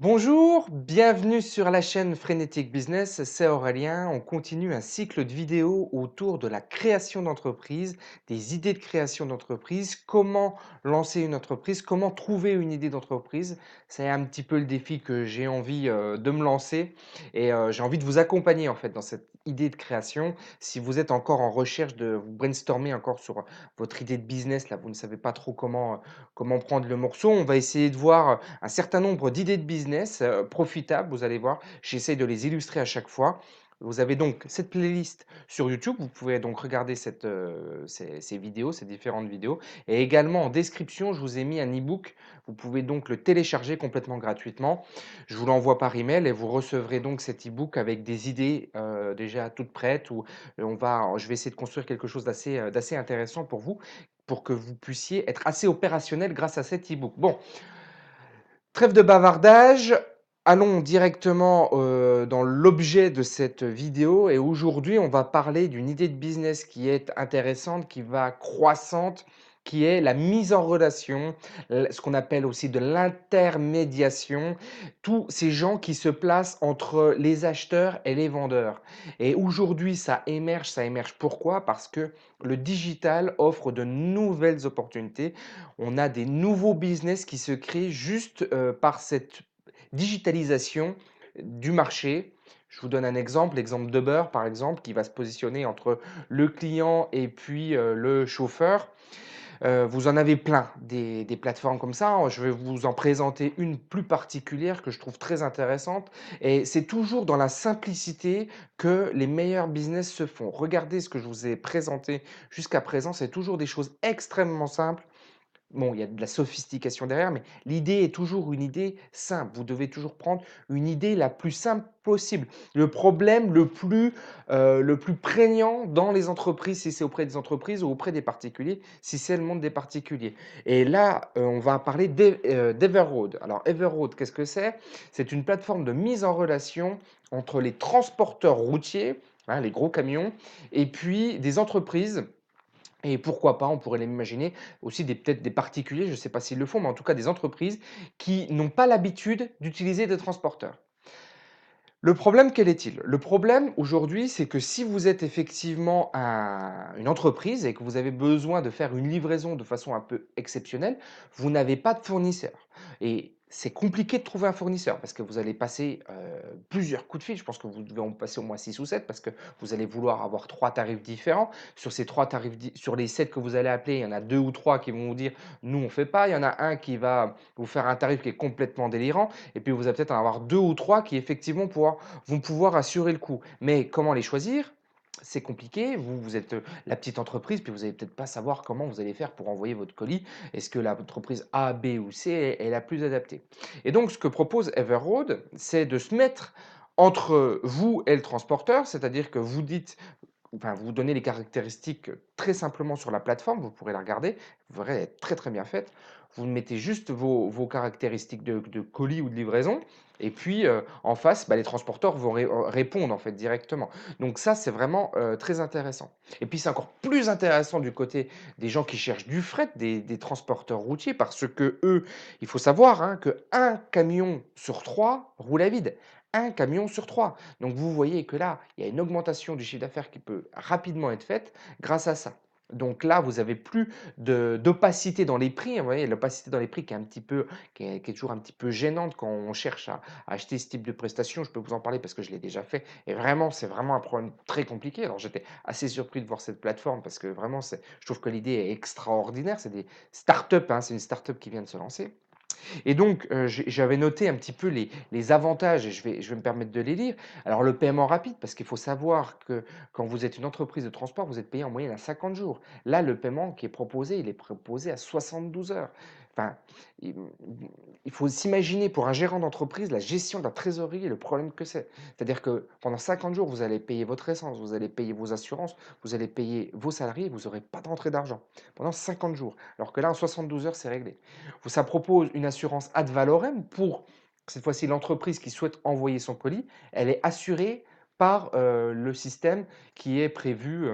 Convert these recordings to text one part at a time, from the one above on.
Bonjour, bienvenue sur la chaîne Frénétique Business, c'est Aurélien. On continue un cycle de vidéos autour de la création d'entreprise, des idées de création d'entreprise, comment lancer une entreprise, comment trouver une idée d'entreprise. C'est un petit peu le défi que j'ai envie de me lancer et j'ai envie de vous accompagner en fait dans cette idée de création. Si vous êtes encore en recherche de vous brainstormer encore sur votre idée de business, là vous ne savez pas trop comment prendre le morceau, on va essayer de voir un certain nombre d'idées de business profitables, vous allez voir. J'essaie de les illustrer à chaque fois. Vous avez donc cette playlist sur YouTube. Vous pouvez donc regarder ces vidéos, ces différentes vidéos. Et également en description, je vous ai mis un e-book. Vous pouvez donc le télécharger complètement gratuitement. Je vous l'envoie par email et vous recevrez donc cet e-book avec des idées déjà toutes prêtes. Où je vais essayer de construire quelque chose d'assez intéressant pour que vous puissiez être assez opérationnel grâce à cet e-book. Bon, trêve de bavardage, allons directement, dans l'objet de cette vidéo et aujourd'hui, on va parler d'une idée de business qui est intéressante, qui va croissante, qui est la mise en relation, ce qu'on appelle aussi de l'intermédiation. Tous ces gens qui se placent entre les acheteurs et les vendeurs et aujourd'hui, ça émerge pourquoi? Parce que le digital offre de nouvelles opportunités. On a des nouveaux business qui se créent juste par cette digitalisation du marché. Je vous donne un exemple, l'exemple d'Uber par exemple, qui va se positionner entre le client et puis le chauffeur. Vous en avez plein des plateformes comme ça. Je vais vous en présenter une plus particulière que je trouve très intéressante et c'est toujours dans la simplicité que les meilleurs business se font. Regardez ce que je vous ai présenté jusqu'à présent, c'est toujours des choses extrêmement simples. Bon, il y a de la sophistication derrière, mais l'idée est toujours une idée simple. Vous devez toujours prendre une idée la plus simple possible. Le problème le plus prégnant dans les entreprises, si c'est auprès des entreprises ou auprès des particuliers, si c'est le monde des particuliers. Et là, on va parler d'Everroad. Alors Everroad, qu'est-ce que c'est? C'est une plateforme de mise en relation entre les transporteurs routiers, hein, les gros camions, et puis des entreprises et pourquoi pas, on pourrait l'imaginer aussi peut-être des particuliers, je ne sais pas s'ils le font, mais en tout cas des entreprises qui n'ont pas l'habitude d'utiliser des transporteurs. Le problème, quel est-il? Le problème aujourd'hui, c'est que si vous êtes effectivement une entreprise et que vous avez besoin de faire une livraison de façon un peu exceptionnelle, vous n'avez pas de fournisseur. Et c'est compliqué de trouver un fournisseur parce que vous allez passer plusieurs coups de fil. Je pense que vous devez en passer au moins 6 ou 7 parce que vous allez vouloir avoir trois tarifs différents. Sur ces trois tarifs, sur les 7 que vous allez appeler, il y en a deux ou trois qui vont vous dire nous on ne fait pas. Il y en a un qui va vous faire un tarif qui est complètement délirant. Et puis vous allez peut-être en avoir deux ou trois qui effectivement vont pouvoir assurer le coup. Mais comment les choisir? C'est compliqué. Vous êtes la petite entreprise, puis vous n'allez peut-être pas savoir comment vous allez faire pour envoyer votre colis. Est-ce que l'entreprise A, B ou C est la plus adaptée? Et donc, ce que propose Everroad, c'est de se mettre entre vous et le transporteur, c'est-à-dire que vous dites, enfin, vous donnez les caractéristiques très simplement sur la plateforme, vous pourrez la regarder, vous verrez, elle est très très bien faite. Vous mettez juste vos caractéristiques de colis ou de livraison, et puis en face, bah, les transporteurs vont répondre en fait directement. Donc ça, c'est vraiment très intéressant. Et puis c'est encore plus intéressant du côté des gens qui cherchent du fret, des transporteurs routiers, parce que eux, il faut savoir hein, que un camion sur trois roule à vide. Un camion sur trois. Donc vous voyez que là, il y a une augmentation du chiffre d'affaires qui peut rapidement être faite grâce à ça. Donc là, vous avez plus d'opacité dans les prix. Vous voyez, l'opacité dans les prix qui est un petit peu, qui est toujours un petit peu gênante quand on cherche à acheter ce type de prestation. Je peux vous en parler parce que je l'ai déjà fait. Et vraiment, c'est vraiment un problème très compliqué. Alors j'étais assez surpris de voir cette plateforme parce que vraiment, je trouve que l'idée est extraordinaire. C'est des startups, hein, c'est une startup qui vient de se lancer. Et donc, j'avais noté un petit peu les avantages et je vais me permettre de les lire. Alors le paiement rapide, parce qu'il faut savoir que quand vous êtes une entreprise de transport, vous êtes payé en moyenne à 50 jours. Là, le paiement qui est proposé, il est proposé à 72 heures. Enfin, il il faut s'imaginer pour un gérant d'entreprise la gestion de la trésorerie et le problème que c'est. C'est-à-dire que pendant 50 jours, vous allez payer votre essence, vous allez payer vos assurances, vous allez payer vos salariés, vous n'aurez pas de rentrée d'argent pendant 50 jours. Alors que là, en 72 heures, c'est réglé. Ça propose une assurance ad valorem pour, cette fois-ci, l'entreprise qui souhaite envoyer son colis. Elle est assurée par le système qui est prévu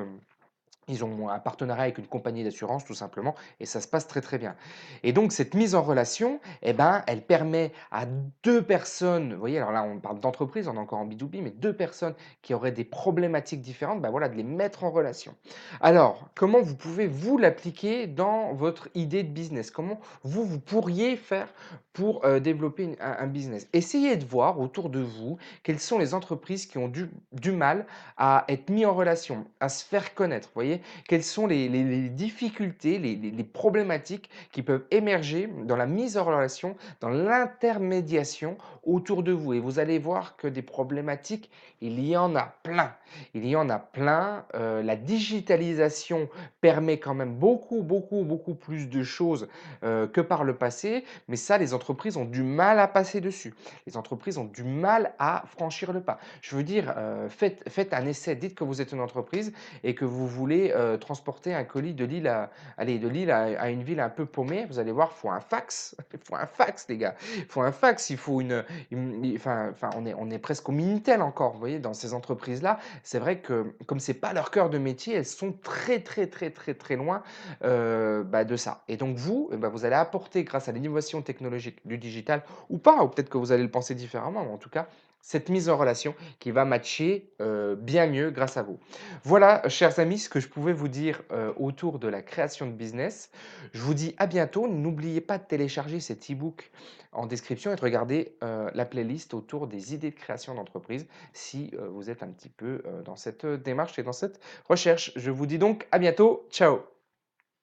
Ils ont un partenariat avec une compagnie d'assurance tout simplement et ça se passe très, très bien. Et donc cette mise en relation, eh ben, elle permet à 2 personnes, vous voyez, alors là on parle d'entreprise, on est encore en B2B, mais 2 personnes qui auraient des problématiques différentes, bah, voilà, de les mettre en relation. Alors, comment vous pouvez vous l'appliquer dans votre idée de business? Comment vous pourriez faire pour, développer un business? Essayez de voir autour de vous quelles sont les entreprises qui ont du mal à être mis en relation, à se faire connaître, vous voyez? Quelles sont les difficultés, les problématiques qui peuvent émerger dans la mise en relation, dans l'intermédiation autour de vous et vous allez voir que des problématiques, il y en a plein. Il y en a plein, la digitalisation permet quand même beaucoup, beaucoup, beaucoup plus de choses, que par le passé, mais ça, les entreprises ont du mal à passer dessus. Les entreprises ont du mal à franchir le pas. Je veux dire, faites un essai, dites que vous êtes une entreprise et que vous voulez, transporter un colis de Lille à allez, de Lille à une ville un peu paumée, vous allez voir, il faut un fax, il faut un fax les gars. Il faut un fax, il faut enfin on est presque au Minitel encore, vous voyez? Dans ces entreprises-là, c'est vrai que comme c'est pas leur cœur de métier, elles sont très, très, très, très, très loin, bah, de ça et donc vous, bah, vous allez apporter grâce à l'innovation technologique du digital ou pas, ou peut-être que vous allez le penser différemment, mais en tout cas, cette mise en relation qui va matcher, bien mieux grâce à vous. Voilà, chers amis, ce que je pouvais vous dire, autour de la création de business. Je vous dis à bientôt. N'oubliez pas de télécharger cet e-book en description et de regarder, la playlist autour des idées de création d'entreprise si, vous êtes un petit peu, dans cette, démarche et dans cette recherche. Je vous dis donc à bientôt. Ciao.